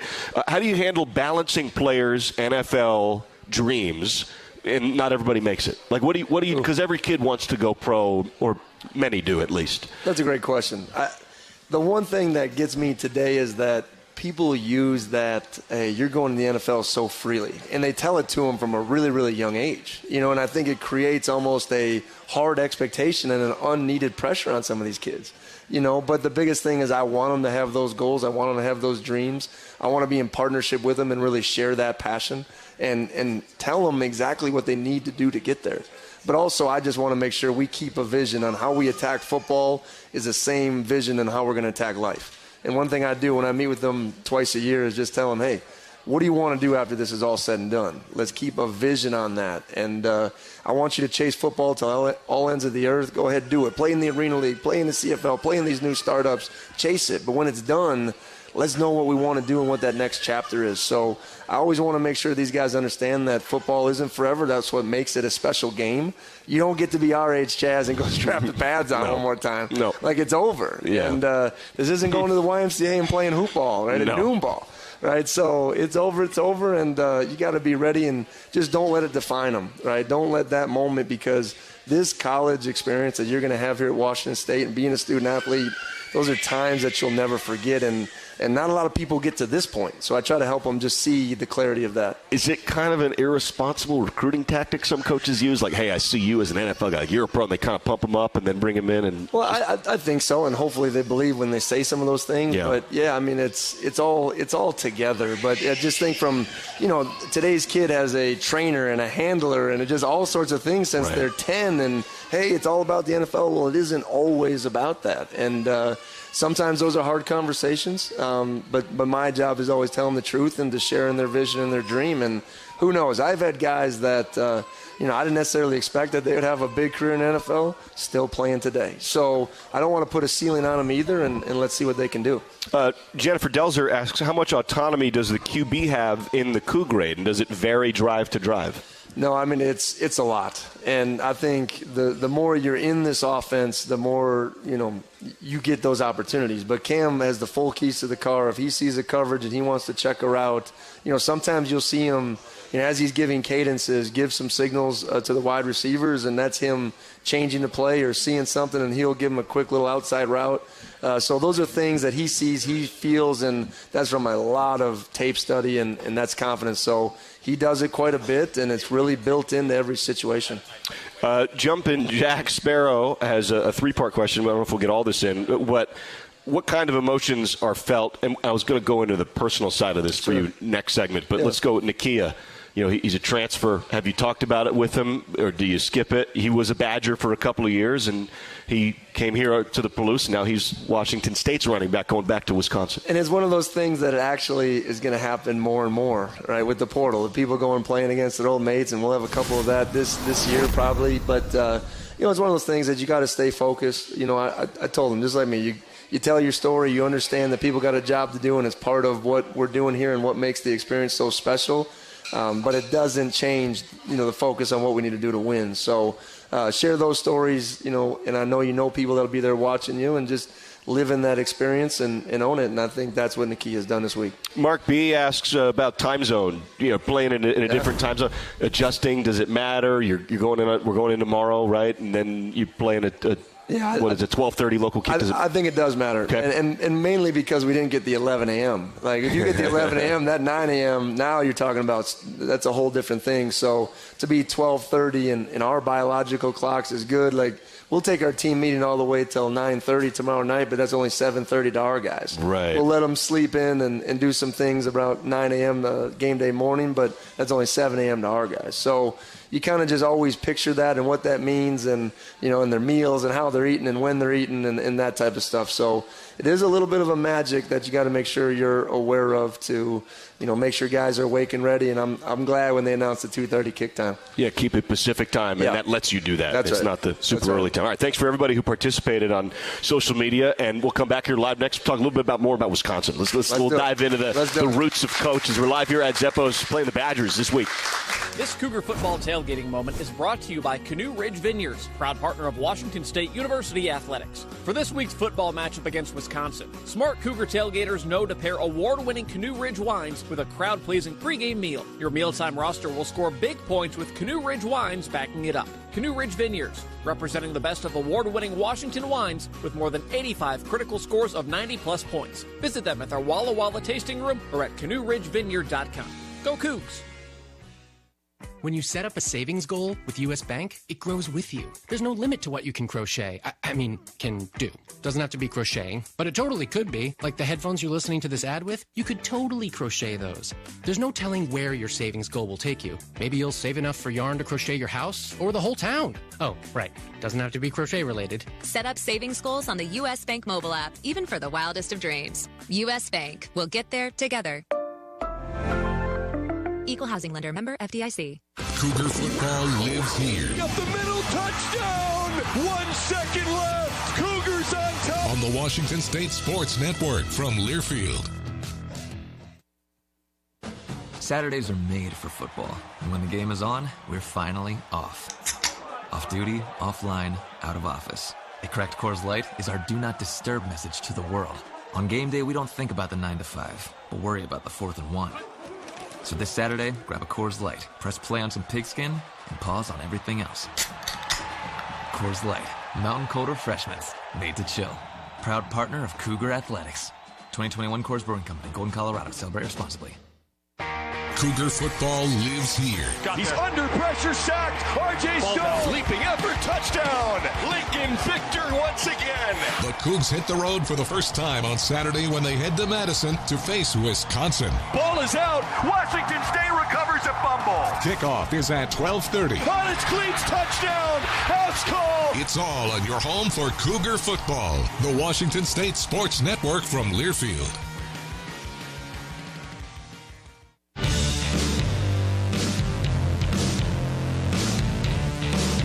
How do you handle balancing players' NFL dreams, and not everybody makes it? Like, what do you? Because every kid wants to go pro, or many do at least. That's a great question. The one thing that gets me today is that people use that, hey, you're going to the NFL so freely. And they tell it to them from a really, really young age. And I think it creates almost a hard expectation and an unneeded pressure on some of these kids. But the biggest thing is I want them to have those goals. I want them to have those dreams. I want to be in partnership with them and really share that passion and tell them exactly what they need to do to get there. But also, I just want to make sure we keep a vision on how we attack football is the same vision and how we're going to attack life. And one thing I do when I meet with them twice a year is just tell them, hey, what do you want to do after this is all said and done? Let's keep a vision on that. And I want you to chase football to all ends of the earth. Go ahead, do it. Play in the Arena League, play in the CFL, play in these new startups. Chase it. But when it's done, let's know what we want to do and what that next chapter is. So I always want to make sure these guys understand that football isn't forever. That's what makes it a special game. You don't get to be our age, Chaz, and go strap the pads on one more time. No. Like, it's over. Yeah. And this isn't going to the YMCA and playing hoop ball, right? No. And doom ball. Right, so it's over, and you got to be ready and just don't let it define them, right? Don't let that moment, because this college experience that you're going to have here at Washington State and being a student athlete, those are times that you'll never forget, and not a lot of people get to this point. So I try to help them just see the clarity of that. Is it kind of an irresponsible recruiting tactic some coaches use? Like, hey, I see you as an NFL guy. You're a pro, and they kind of pump them up and then bring them in. And well, I think so, and hopefully they believe when they say some of those things. Yeah. But, yeah, I mean, it's all together. But I just think from, today's kid has a trainer and a handler and just all sorts of things since they're 10. And, hey, it's all about the NFL. Well, it isn't always about that. And sometimes those are hard conversations, but my job is always telling the truth and to share in their vision and their dream. And who knows? I've had guys that, I didn't necessarily expect that they would have a big career in the NFL, still playing today. So I don't want to put a ceiling on them either, and let's see what they can do. Jennifer Delzer asks, how much autonomy does the QB have in the Coug grade, and does it vary drive to drive? No, I mean, it's a lot. And I think the more you're in this offense, the more, you get those opportunities. But Cam has the full keys to the car. If he sees a coverage and he wants to check a route, sometimes you'll see him, as he's giving cadences, give some signals to the wide receivers, and that's him changing the play or seeing something, and he'll give him a quick little outside route. So those are things that he sees, he feels, and that's from a lot of tape study, and that's confidence. So he does it quite a bit, and it's really built into every situation. Jumpin' Jack Sparrow has a three-part question. I don't know if we'll get all this in. What kind of emotions are felt? And I was going to go into the personal side of this for you next segment, but let's go with Nakia. He's a transfer. Have you talked about it with him, or do you skip it? He was a Badger for a couple of years, and he came here to the Palouse, and now he's Washington State's running back, going back to Wisconsin. And it's one of those things that actually is going to happen more and more, right, with the portal. The people going playing against their old mates, and we'll have a couple of that this year probably. But, it's one of those things that you got to stay focused. I told them, just like me, you tell your story, you understand that people got a job to do, and it's part of what we're doing here and what makes the experience so special. But it doesn't change, the focus on what we need to do to win. So share those stories, and I know people that'll be there watching you, and just live in that experience and own it. And I think that's what Nakia has done this week. Mark B. asks about time zone, playing in a different time zone, adjusting. Does it matter? We're going in tomorrow, right? And then you play in what is it, 12:30 local kick? I think it does matter, okay. and mainly because we didn't get the 11 a.m. Like, if you get the 11 a.m., that 9 a.m., now you're talking about, that's a whole different thing. So to be 12:30 in our biological clocks is good. Like, we'll take our team meeting all the way till 9:30 tomorrow night, but that's only 7:30 to our guys. Right. We'll let them sleep in and do some things about 9 a.m. Game day morning, but that's only 7 a.m. to our guys. So you kind of just always picture that and what that means, and and their meals and how they're eating and when they're eating and that type of stuff. So it is a little bit of a magic that you got to make sure you're aware of to make sure guys are awake and ready. And I'm glad when they announced the 2:30 kick time. Yeah, keep it Pacific time, and that lets you do that. That's it's right. not the super early time. All right, thanks for everybody who participated on social media, and we'll come back here live next. Talk a little bit more about Wisconsin. We'll dive into the roots of coaches. We're live here at Zeppo's playing the Badgers this week. This Cougar football tailgating moment is brought to you by Canoe Ridge Vineyards, proud partner of Washington State University Athletics. For this week's football matchup against Wisconsin, smart Cougar tailgaters know to pair award-winning Canoe Ridge wines with a crowd-pleasing pregame meal. Your mealtime roster will score big points with Canoe Ridge wines backing it up. Canoe Ridge Vineyards, representing the best of award-winning Washington wines with more than 85 critical scores of 90-plus points. Visit them at their Walla Walla tasting room or at CanoeRidgeVineyard.com. Go Cougs! When you set up a savings goal with U.S. Bank, it grows with you. There's no limit to what you can crochet. Can do. Doesn't have to be crocheting, but it totally could be. Like the headphones you're listening to this ad with, you could totally crochet those. There's no telling where your savings goal will take you. Maybe you'll save enough for yarn to crochet your house or the whole town. Oh, right. Doesn't have to be crochet related. Set up savings goals on the U.S. Bank mobile app, even for the wildest of dreams. U.S. Bank. We'll get there together. Equal housing lender, member FDIC. Cougar football lives here. Up the middle, touchdown! 1 second left. Cougars on top. On the Washington State Sports Network from Learfield. Saturdays are made for football. And when the game is on, we're finally off. Off duty, offline, out of office. A cracked Coors Light is our do not disturb message to the world. On game day, we don't think about the 9 to 5, but worry about the 4th and 1. So this Saturday, grab a Coors Light, press play on some pigskin, and pause on everything else. Coors Light, mountain cold refreshments, made to chill. Proud partner of Cougar Athletics. 2021 Coors Brewing Company, Golden, Colorado. Celebrate responsibly. Cougar football lives here. He's under pressure, sacked. R.J. Stone. Leaping effort, touchdown. Lincoln Victor once again. The Cougs hit the road for the first time on Saturday when they head to Madison to face Wisconsin. Ball is out. Washington State recovers a fumble. Kickoff is at 12:30. On its cleats, touchdown. House call. It's all on your home for Cougar football. The Washington State Sports Network from Learfield.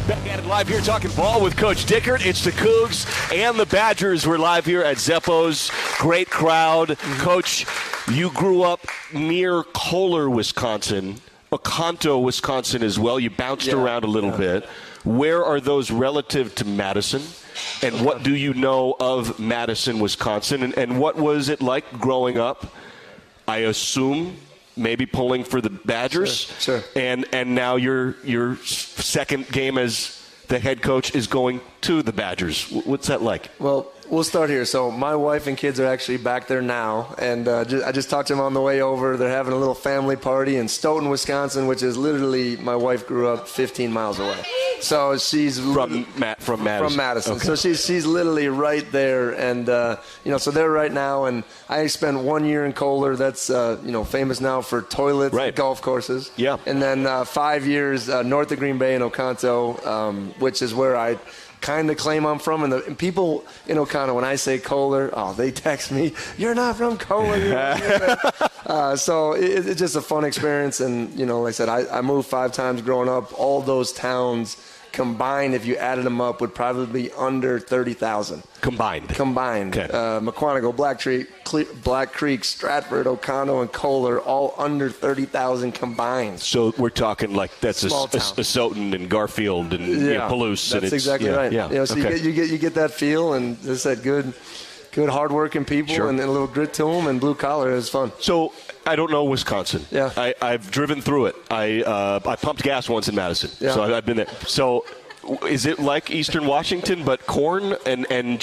Back at it live here talking ball with Coach Dickert. It's the Cougs and the Badgers. We're live here at Zeppo's. Great crowd. Coach, you grew up near Kohler, Wisconsin, Oconto, Wisconsin as well. You bounced around a little bit. Where are those relative to Madison? And what do you know of Madison, Wisconsin? And what was it like growing up? I assume maybe pulling for the Badgers. Sure. And now your second game as the head coach is going to the Badgers. What's that like? Well, we'll start here. So my wife and kids are actually back there now, and I just talked to them on the way over. They're having a little family party in Stoughton, Wisconsin, which is literally, my wife grew up 15 miles away. So she's from Madison. From Madison. Okay. So she's literally right there, and so they're right now. And I spent 1 year in Kohler. That's famous now for toilets, golf courses. Yeah. And then 5 years north of Green Bay in Oconto, which is where I kind of claim I'm from. And people in Oconto, when I say Kohler, they text me, "You're not from Kohler." So it's just a fun experience. And, like I said, I moved 5 times growing up. All those towns combined, if you added them up, would probably be under 30,000. Combined. Okay. McQuantico, Black Creek, Stratford, O'Connell, and Kohler, all under 30,000 combined. So we're talking like that's a Soton and Garfield and Palouse. That's exactly right. Yeah. So you get that feel, and just that good hard-working people and a little grit to them, and blue collar is fun. So I don't know Wisconsin. Yeah. I've driven through it. I pumped gas once in Madison, so I've been there. So is it like Eastern Washington, but corn and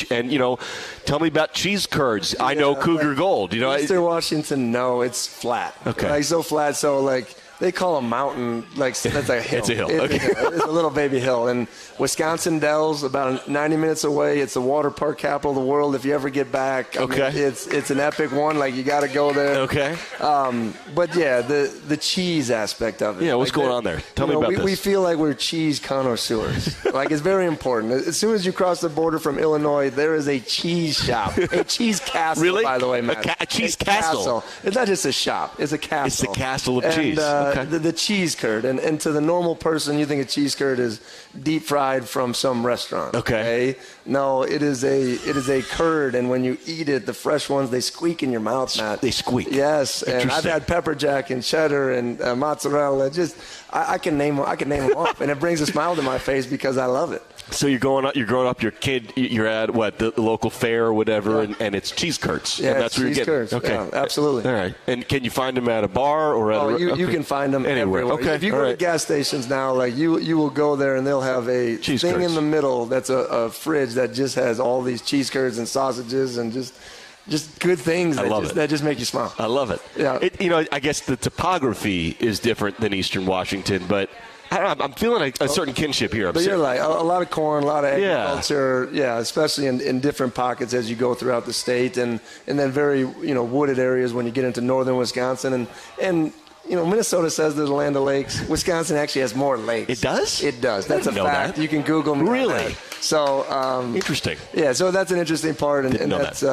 tell me about cheese curds. I know Cougar Gold. Eastern Washington, no, it's flat. Okay. Like so flat, so like they call a mountain that's a hill. It's a hill. It's a little baby hill. And Wisconsin Dells, about 90 minutes away. It's the water park capital of the world. If you ever get back, I mean, it's an epic one. Like, you got to go there. Okay. But yeah, the cheese aspect of it. Yeah, what's going on there? Tell me about this. We feel like we're cheese connoisseurs. Like, it's very important. As soon as you cross the border from Illinois, there is a cheese shop, a cheese castle. Really? By the way, Matt. A cheese castle. It's not just a shop. It's a castle. It's the castle of cheese. The cheese curd. And to the normal person, you think a cheese curd is deep fried from some restaurant. Okay. No, it is a curd, and when you eat it, the fresh ones, they squeak in your mouth, Matt. They squeak. Yes, and I've had pepper jack and cheddar and mozzarella. I can name them off, and it brings a smile to my face because I love it. So you're growing up, your kid, you're at the local fair or whatever, and it's cheese curds. Yeah, and that's where you're getting. Curds. Okay, yeah, absolutely. All right. And can you find them at a bar or at you can find them anywhere. Okay. If you go to gas stations now, like you will go there and they'll have a cheese thing curds in the middle that's a fridge that just has all these cheese curds and sausages and just good things that just make you smile. I love it. Yeah. I guess the topography is different than Eastern Washington, but I don't know, I'm feeling a certain kinship here. But you're right. A lot of corn, a lot of agriculture. Yeah, especially in different pockets as you go throughout the state, and then very wooded areas when you get into northern Wisconsin, and Minnesota says there's a land of lakes. Wisconsin actually has more lakes. It does? It does. That's a fact. That. You can Google them. Really? So interesting. Yeah, so that's an interesting part, and that's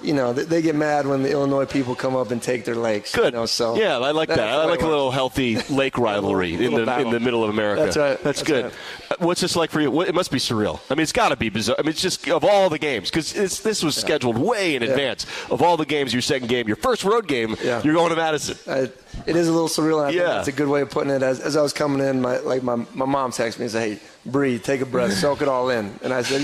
they get mad when the Illinois people come up and take their lakes. Good. So yeah, I like that. I like a little healthy lake rivalry in the middle of America. That's right. That's good. Right. What's this like for you? It must be surreal. I mean, it's got to be bizarre. I mean, it's just of all the games, because this was scheduled way in advance. Of all the games, your second game, your first road game, you're going to Madison. It is a little surreal. I think that's a good way of putting it. As I was coming in, my mom texted me and said, "Hey, breathe, take a breath, soak it all in." And I said,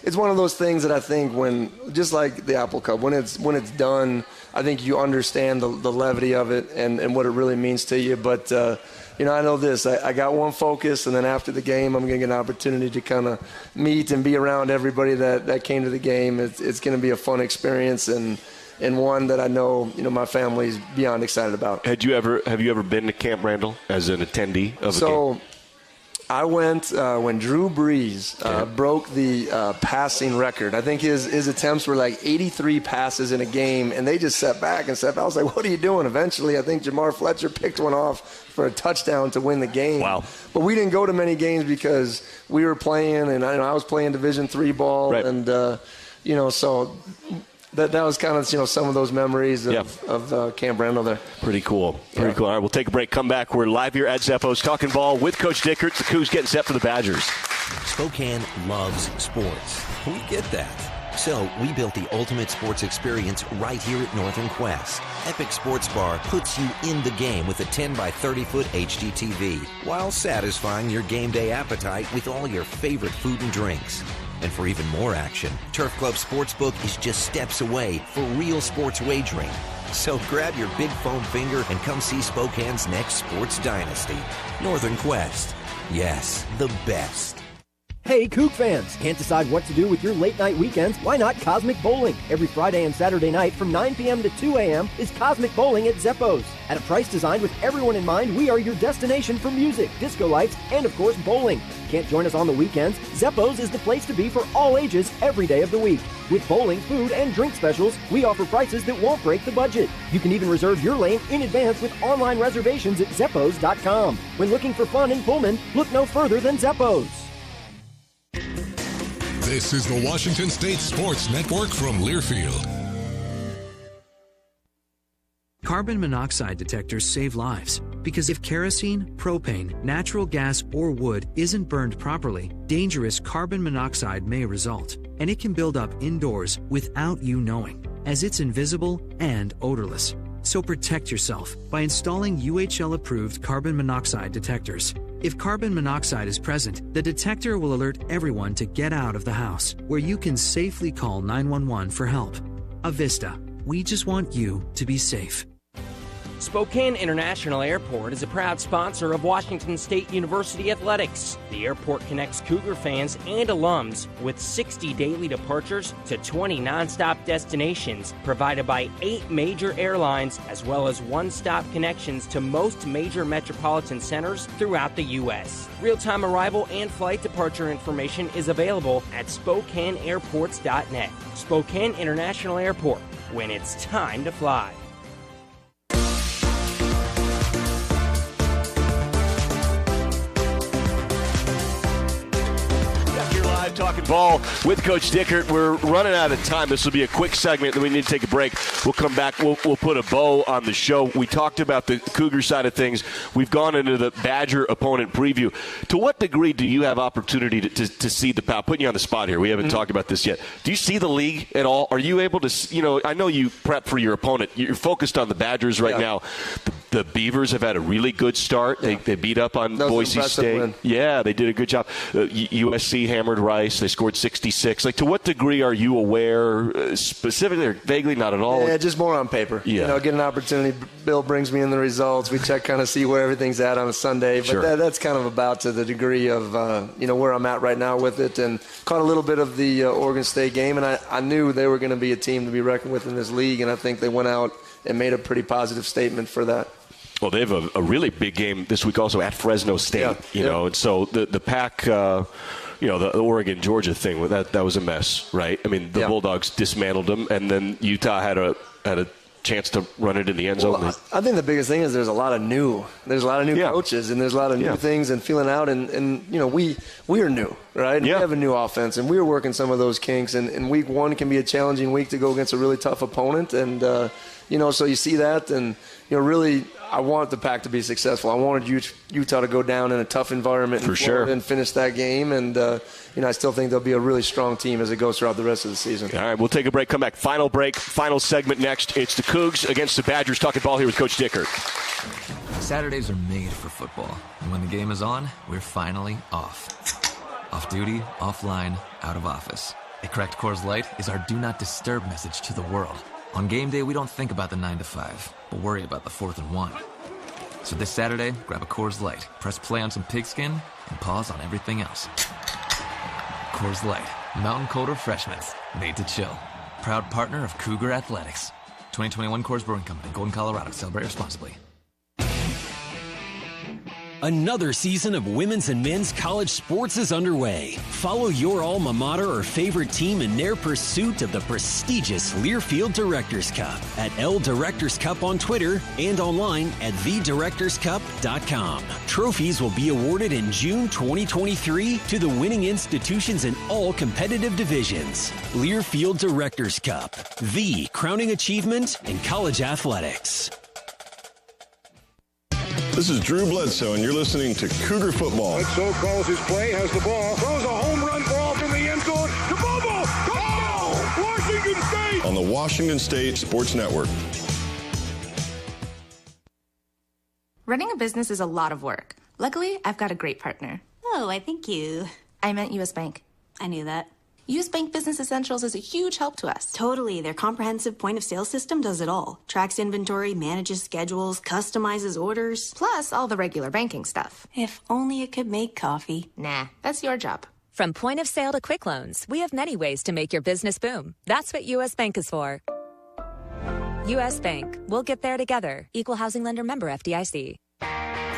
it's one of those things that I think when, just like the Apple Cup, when it's done, I think you understand the levity of it and what it really means to you. But I know this. I got one focus, and then after the game, I'm going to get an opportunity to kind of meet and be around everybody that came to the game. It's going to be a fun experience and one that I know my family's beyond excited about. Have you ever been to Camp Randall as an attendee of a game? I went when Drew Brees broke the passing record. I think his attempts were like 83 passes in a game, and they just sat back. I was like, what are you doing? Eventually, I think Jamar Fletcher picked one off for a touchdown to win the game. Wow. But we didn't go to many games because we were playing, and I was playing Division III ball, right. and, so that was kind of some of those memories of Camp Randall there. Pretty cool. Pretty cool. All right, we'll take a break. Come back. We're live here at Zeppo's talking ball with Coach Dickert. The Cougs getting set for the Badgers. Spokane loves sports. We get that. So we built the ultimate sports experience right here at Northern Quest. Epic Sports Bar puts you in the game with a 10 by 30-foot HD TV while satisfying your game day appetite with all your favorite food and drinks. And for even more action, Turf Club Sportsbook is just steps away for real sports wagering. So grab your big foam finger and come see Spokane's next sports dynasty. Northern Quest. Yes, the best. Hey, Kook fans! Can't decide what to do with your late-night weekends? Why not Cosmic Bowling? Every Friday and Saturday night from 9 p.m. to 2 a.m. is Cosmic Bowling at Zeppo's. At a price designed with everyone in mind, we are your destination for music, disco lights, and of course, bowling. Can't join us on the weekends? Zeppo's is the place to be for all ages every day of the week. With bowling, food, and drink specials, we offer prices that won't break the budget. You can even reserve your lane in advance with online reservations at Zeppos.com. When looking for fun in Pullman, look no further than Zeppo's. This is the Washington State Sports Network from Learfield. Carbon monoxide detectors save lives because if kerosene, propane, natural gas, or wood isn't burned properly, dangerous carbon monoxide may result, and it can build up indoors without you knowing, as it's invisible and odorless. So protect yourself by installing UHL-approved carbon monoxide detectors. If carbon monoxide is present, the detector will alert everyone to get out of the house, where you can safely call 911 for help. Avista, we just want you to be safe. Spokane International Airport is a proud sponsor of Washington State University Athletics. The airport connects Cougar fans and alums with 60 daily departures to 20 nonstop destinations provided by 8 major airlines, as well as one-stop connections to most major metropolitan centers throughout the U.S. Real-time arrival and flight departure information is available at SpokaneAirports.net. Spokane International Airport, when it's time to fly. Talking ball with Coach Dickert. We're running out of time. This will be a quick segment, then we need to take a break. We'll come back. We'll put a bow on the show. We talked about the Cougar side of things. We've gone into the Badger opponent preview. To what degree do you have opportunity to see the power? Putting you on the spot here. We haven't talked about this yet. Do you see the league at all? Are you able to, I know you prep for your opponent. You're focused on the Badgers right now. The Beavers have had a really good start. They beat up on Boise State. Win. Yeah, they did a good job. USC hammered Rice. They scored 66. To what degree are you aware, specifically or vaguely, not at all? Yeah, just more on paper. Yeah. Get an opportunity. Bill brings me in the results. We check, kind of see where everything's at on a Sunday. But that's kind of about to the degree of, where I'm at right now with it. And caught a little bit of the Oregon State game, and I knew they were going to be a team to be reckoned with in this league, and I think they went out and made a pretty positive statement for that. Well, they have a really big game this week also at Fresno State, and so the Pac, the Oregon Georgia thing, that was a mess, right? I mean, the Bulldogs dismantled them, and then Utah had a chance to run it in the end zone. Well, I think the biggest thing is there's a lot of new coaches, and there's a lot of new things and feeling out, and we are new, right? We have a new offense, and we are working some of those kinks, and week one can be a challenging week to go against a really tough opponent, and so you see that, and really, I want the Pac to be successful. I wanted Utah to go down in a tough environment for sure and finish that game. And, I still think they'll be a really strong team as it goes throughout the rest of the season. All right, we'll take a break, come back. Final break, final segment next. It's the Cougs against the Badgers. Talking ball here with Coach Dickert. Saturdays are made for football. And when the game is on, we're finally off. Off duty, offline, out of office. A cracked Coors Light is our do not disturb message to the world. On game day, we don't think about the 9 to 5, but worry about the 4th and 1. So this Saturday, grab a Coors Light, press play on some pigskin, and pause on everything else. Coors Light, mountain cold refreshment, made to chill. Proud partner of Cougar Athletics. 2021 Coors Brewing Company, Golden, Colorado. Celebrate responsibly. Another season of women's and men's college sports is underway. Follow your alma mater or favorite team in their pursuit of the prestigious Learfield Directors Cup at L Directors Cup on Twitter and online at thedirectorscup.com. Trophies will be awarded in June 2023 to the winning institutions in all competitive divisions. Learfield Directors Cup, the crowning achievement in college athletics. This is Drew Bledsoe, and you're listening to Cougar Football. Bledsoe calls his play, has the ball, throws a home run ball from the end zone to Bobo. Touchdown! Washington State! On the Washington State Sports Network. Running a business is a lot of work. Luckily, I've got a great partner. Oh, I think you... I meant U.S. Bank. I knew that. U.S. Bank Business Essentials is a huge help to us. Totally. Their comprehensive point-of-sale system does it all. Tracks inventory, manages schedules, customizes orders. Plus all the regular banking stuff. If only it could make coffee. Nah, that's your job. From point of sale to quick loans, we have many ways to make your business boom. That's what U.S. Bank is for. U.S. Bank. We'll get there together. Equal housing lender, member FDIC.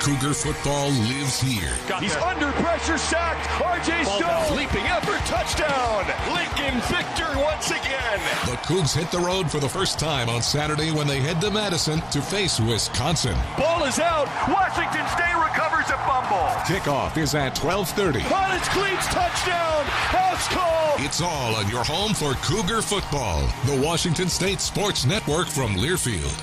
Cougar football lives here. He's under pressure, sacked. R.J. Stone. Leaping effort, touchdown. Lincoln Victor once again. The Cougs hit the road for the first time on Saturday when they head to Madison to face Wisconsin. Ball is out. Washington State recovers a fumble. Kickoff is at 12:30. On its cleats, touchdown. House call. It's all on your home for Cougar football. The Washington State Sports Network from Learfield.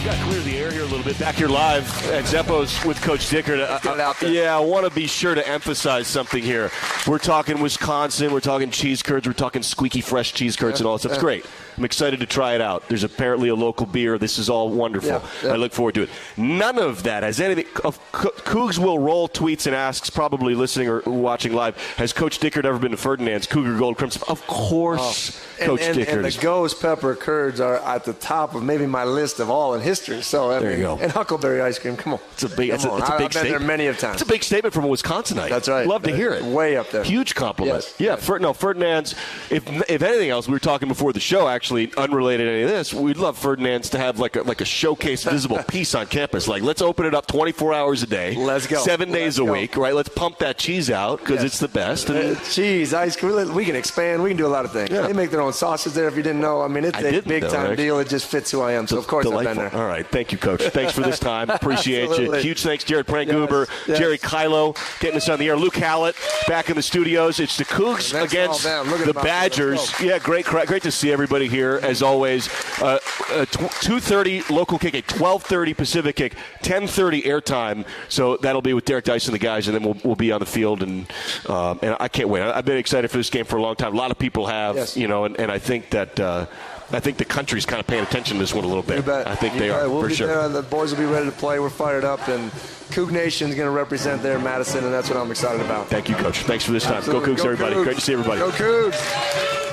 Got to clear the air here a little bit. Back here live at Zeppo's with Coach Dickert. I want to be sure to emphasize something here. We're talking Wisconsin. We're talking cheese curds. We're talking squeaky fresh cheese curds and all that stuff. It's great. I'm excited to try it out. There's apparently a local beer. This is all wonderful. I look forward to it. None of that has anything. Cougs will roll tweets and asks, probably listening or watching live, has Coach Dickert ever been to Ferdinand's Cougar Gold Crimson? Of course, Coach Dickert. And the ghost pepper curds are at the top of maybe my list of all in history. So there you go. And Huckleberry ice cream. Come on. It's a big statement. I've been there many of times. It's a big statement from a Wisconsinite. That's right. Love to hear it. Way up there. Huge compliment. Yes. Yeah. Ferdinand's. If anything else, we were talking before the show. Actually, unrelated to any of this, we'd love Ferdinand's to have like a showcase visible piece on campus. Like, let's open it up 24 hours a day. Let's go. 7 days a week. Right. Let's pump that cheese out because it's the best. And cheese, ice cream. We can expand. We can do a lot of things. They make their own sausage there. If you didn't know, I mean, it's a big time deal. It just fits who I am. So of course I've been there. All right. Thank you, Coach. Thanks for this time. Appreciate you. Huge thanks, Jared Prank-Goober, Jerry Kylo, getting us on the air. Luke Hallett back in the studios. It's the Cougs against the Badgers. Yeah, great to see everybody here, as always. 2:30 local kick, a 12:30 Pacific kick, 10:30 airtime. So that'll be with Derek Dice and the guys, and then we'll be on the field. And I can't wait. I've been excited for this game for a long time. A lot of people have, and I think that I think the country's kind of paying attention to this one a little bit. You bet. I think they are, we'll for be sure. There. The boys will be ready to play. We're fired up, and Coug Nation's going to represent there in Madison, and that's what I'm excited about. Thank you, Coach. Thanks for this time. Absolutely. Go Cougs, everybody. Cougs. Great to see everybody. Go Cougs.